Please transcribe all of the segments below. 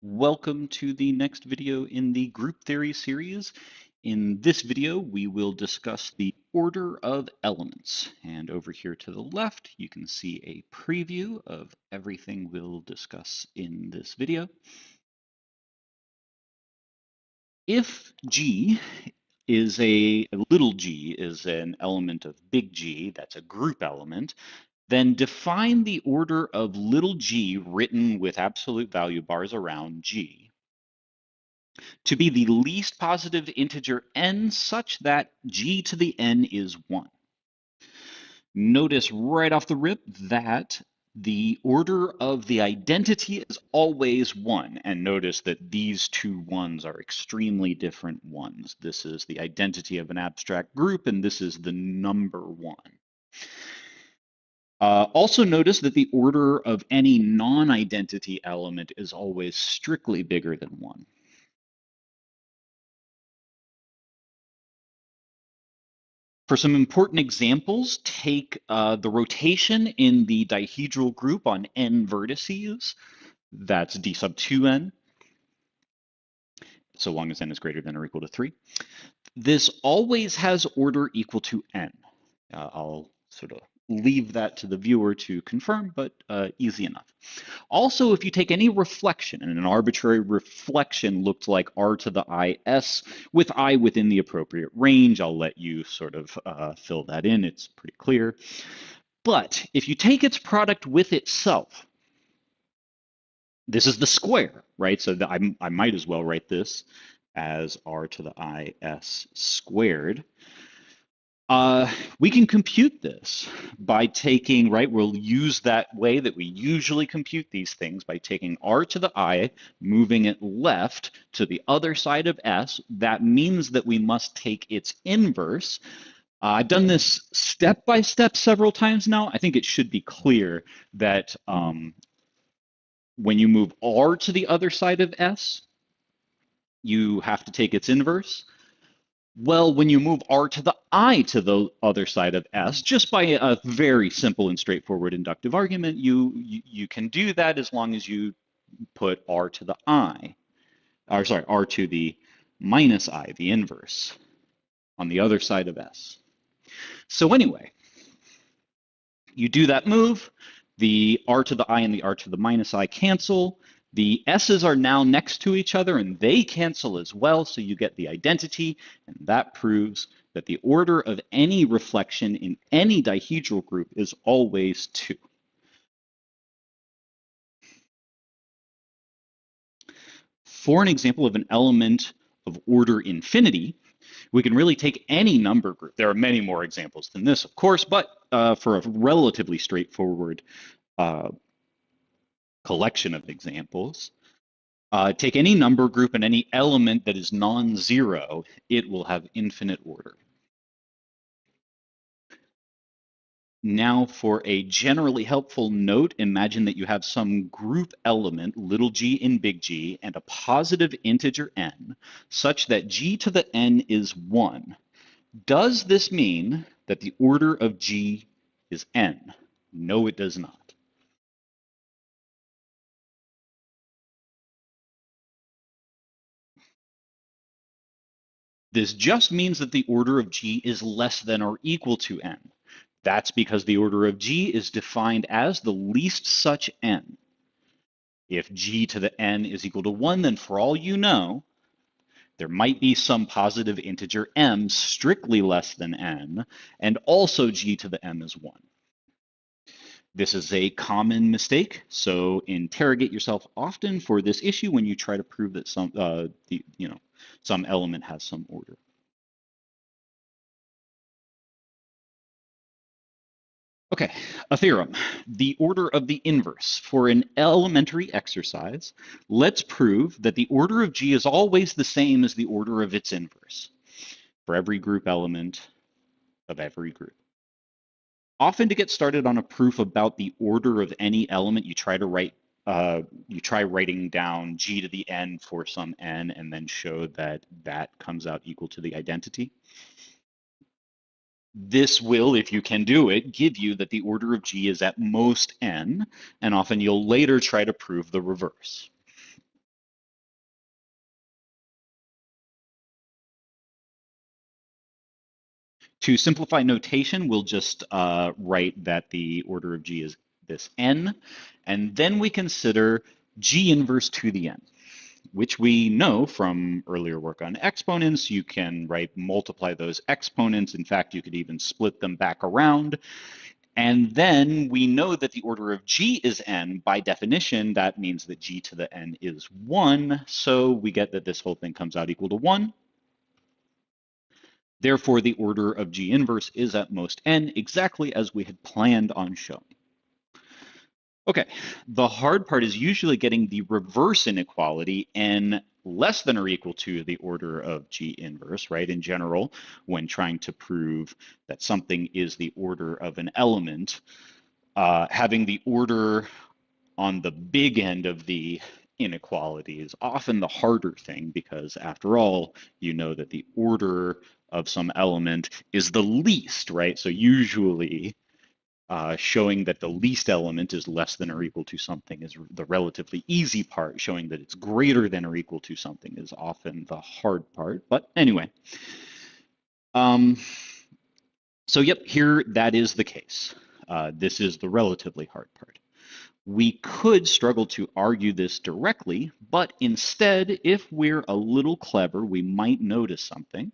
Welcome to the next video in the group theory series. In this video, we will discuss the order of elements. And over here to the left, you can see a preview of everything we'll discuss in this video. If G is little g is an element of big G, that's a group element, then define the order of little g written with absolute value bars around G to be the least positive integer n such that g to the n is 1. Notice right off the rip that the order of the identity is always 1. And notice that these two ones are extremely different ones. This is the identity of an abstract group, and this is the number 1. Also notice that the order of any non-identity element is always strictly bigger than 1. For some important examples, take the rotation in the dihedral group on n vertices. That's d sub 2n, so long as n is greater than or equal to 3. This always has order equal to n. I'll sort of leave that to the viewer to confirm, but easy enough. Also, if you take any reflection, and an arbitrary reflection looked like r to the is with I within the appropriate range, I'll let you sort of fill that in. It's pretty clear. But if you take its product with itself, this is the square, right? So I might as well write this as r to the is squared. We can compute this by taking, right, we'll use that way that we usually compute these things by taking r to the I, moving it left to the other side of s. That means that we must take its inverse. I've done this step by step several times now. I think it should be clear that when you move r to the other side of s, you have to take its inverse. Well, when you move r to the I to the other side of s, just by a very simple and straightforward inductive argument, you can do that as long as you put r to the I, or sorry, r to the minus I, the inverse, on the other side of s. So anyway, you do that move, the r to the I and the r to the minus I cancel. The s's are now next to each other and they cancel as well, so you get the identity, and that proves that the order of any reflection in any dihedral group is always 2. For an example of an element of order infinity, we can really take any number group. There are many more examples than this, of course, but for a relatively straightforward collection of examples, take any number group and any element that is non-zero, it will have infinite order. Now for a generally helpful note, imagine that you have some group element, little g in big G, and a positive integer n, such that g to the n is 1. Does this mean that the order of g is n? No, it does not. This just means that the order of g is less than or equal to n. That's because the order of g is defined as the least such n. If g to the n is equal to 1, then for all you know, there might be some positive integer m strictly less than n, and also g to the m is 1. This is a common mistake, so interrogate yourself often for this issue when you try to prove that some element has some order. Okay, a theorem. The order of the inverse. For an elementary exercise, let's prove that the order of G is always the same as the order of its inverse for every group element of every group. Often to get started on a proof about the order of any element, you try writing down G to the n for some n and then show that that comes out equal to the identity. This will, if you can do it, give you that the order of G is at most n, and often you'll later try to prove the reverse. To simplify notation, we'll just write that the order of G is this n, and then we consider G inverse to the n, which we know from earlier work on exponents. You can multiply those exponents. In fact, you could even split them back around. And then we know that the order of G is n. By definition, that means that G to the n is 1. So we get that this whole thing comes out equal to 1. Therefore, the order of G inverse is at most n, exactly as we had planned on showing. Okay, the hard part is usually getting the reverse inequality, n less than or equal to the order of G inverse, right? In general, when trying to prove that something is the order of an element, having the order on the big end of the inequality is often the harder thing, because after all, you know that the order of some element is the least, right? So usually showing that the least element is less than or equal to something is the relatively easy part. Showing that it's greater than or equal to something is often the hard part. But anyway, so yep, here that is the case. This is the relatively hard part. We could struggle to argue this directly, but instead, if we're a little clever, we might notice something.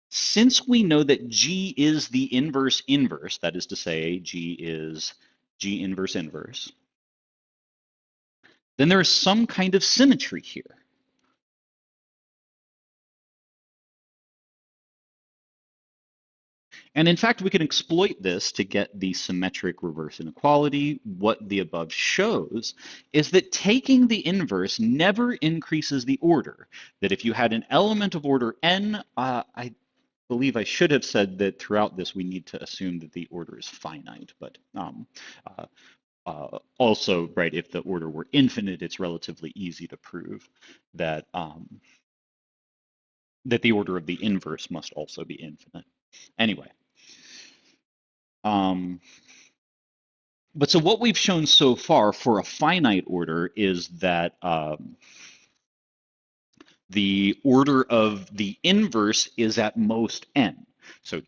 Since we know that G is the inverse inverse, that is to say, G is G inverse inverse, then there is some kind of symmetry here. And in fact, we can exploit this to get the symmetric reverse inequality. What the above shows is that taking the inverse never increases the order. That if you had an element of order n, I believe I should have said that throughout this we need to assume that the order is finite, but also, right, if the order were infinite, it's relatively easy to prove that that the order of the inverse must also be infinite. Anyway, but so what we've shown so far for a finite order is that the order of the inverse is at most n. So,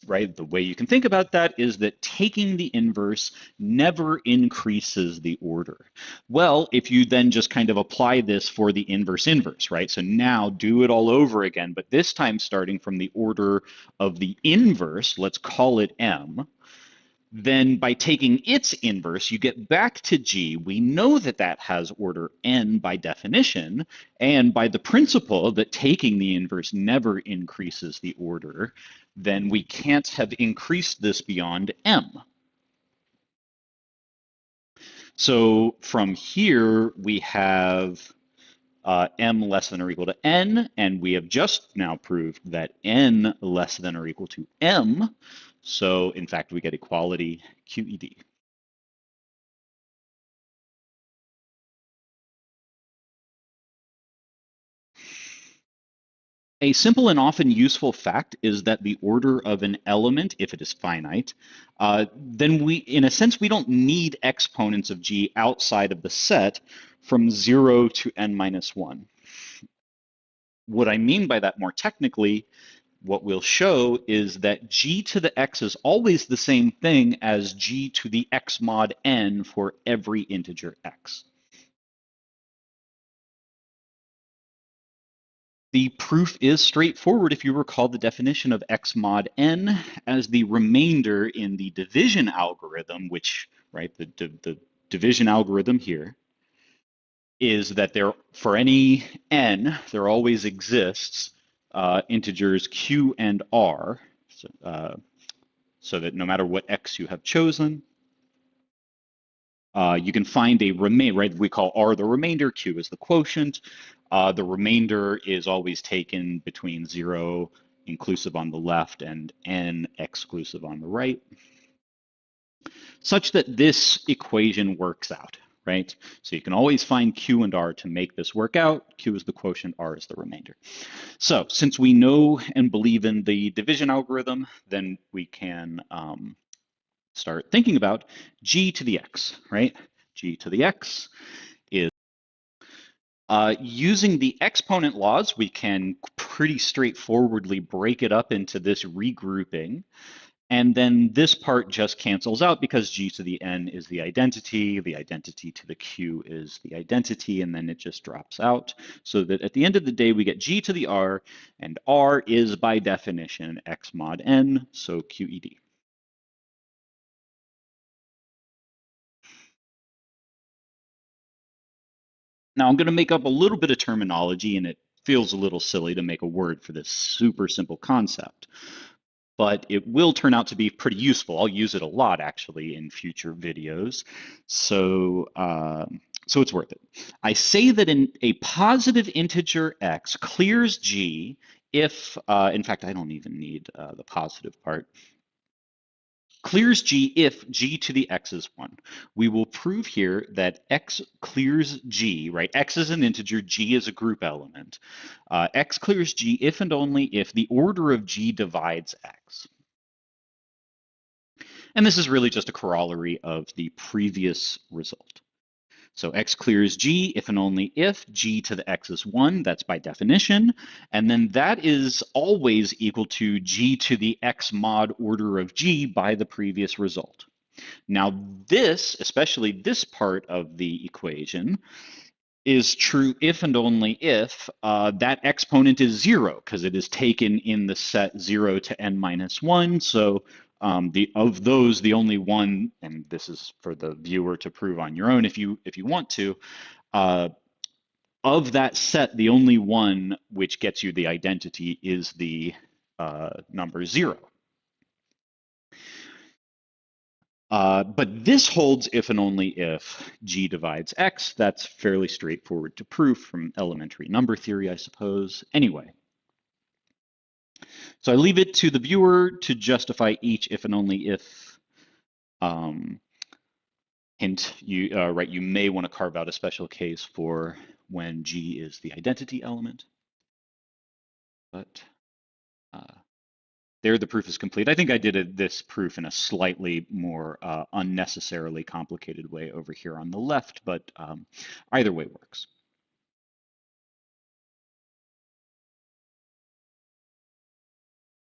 right, the way you can think about that is that taking the inverse never increases the order. Well, if you then just kind of apply this for the inverse inverse, right? So now do it all over again, but this time starting from the order of the inverse, let's call it m. Then by taking its inverse, you get back to G. We know that that has order n by definition, and by the principle that taking the inverse never increases the order, then we can't have increased this beyond m. So from here, we have m less than or equal to n, and we have just now proved that n less than or equal to m. So in fact, we get equality QED. A simple and often useful fact is that the order of an element, if it is finite, then we, in a sense, we don't need exponents of G outside of the set from 0 to n minus 1. What I mean by that more technically, what we'll show is that G to the x is always the same thing as G to the x mod n for every integer x. The proof is straightforward if you recall the definition of x mod n as the remainder in the division algorithm, which, right, the division algorithm here is that there, for any n, there always exists integers q and r, so that no matter what x you have chosen, you can find a remainder, right? We call R the remainder, Q is the quotient. The remainder is always taken between 0 inclusive on the left and n exclusive on the right, such that this equation works out, right? So you can always find Q and R to make this work out. Q is the quotient, R is the remainder. So since we know and believe in the division algorithm, then we can start thinking about G to the x, right? G to the x is Using the exponent laws, we can pretty straightforwardly break it up into this regrouping. And then this part just cancels out because g to the n is the identity to the q is the identity, and then it just drops out. So that at the end of the day, we get g to the r, and r is by definition x mod n, so QED. Now I'm going to make up a little bit of terminology, and it feels a little silly to make a word for this super simple concept, but it will turn out to be pretty useful. I'll use it a lot actually in future videos. So it's worth it. I say that a positive integer x clears g if, in fact, I don't even need the positive part, clears g if g to the x is 1. We will prove here that x clears g, right? X is an integer, g is a group element. X clears g if and only if the order of g divides x. And this is really just a corollary of the previous result. So x clears g if and only if g to the x is 1, that's by definition, and then that is always equal to g to the x mod order of g by the previous result. Now this, especially this part of the equation, is true if and only if that exponent is 0, because it is taken in the set 0 to n minus 1. So of those, the only one, and this is for the viewer to prove on your own if you want to, uh, of that set, the only one which gets you the identity is the number 0. But this holds if and only if g divides x. That's fairly straightforward to prove from elementary number theory, I suppose. Anyway, so I leave it to the viewer to justify each if and only if. Hint, you may want to carve out a special case for when g is the identity element. But there, the proof is complete. I think I did this proof in a slightly more unnecessarily complicated way over here on the left, but either way works.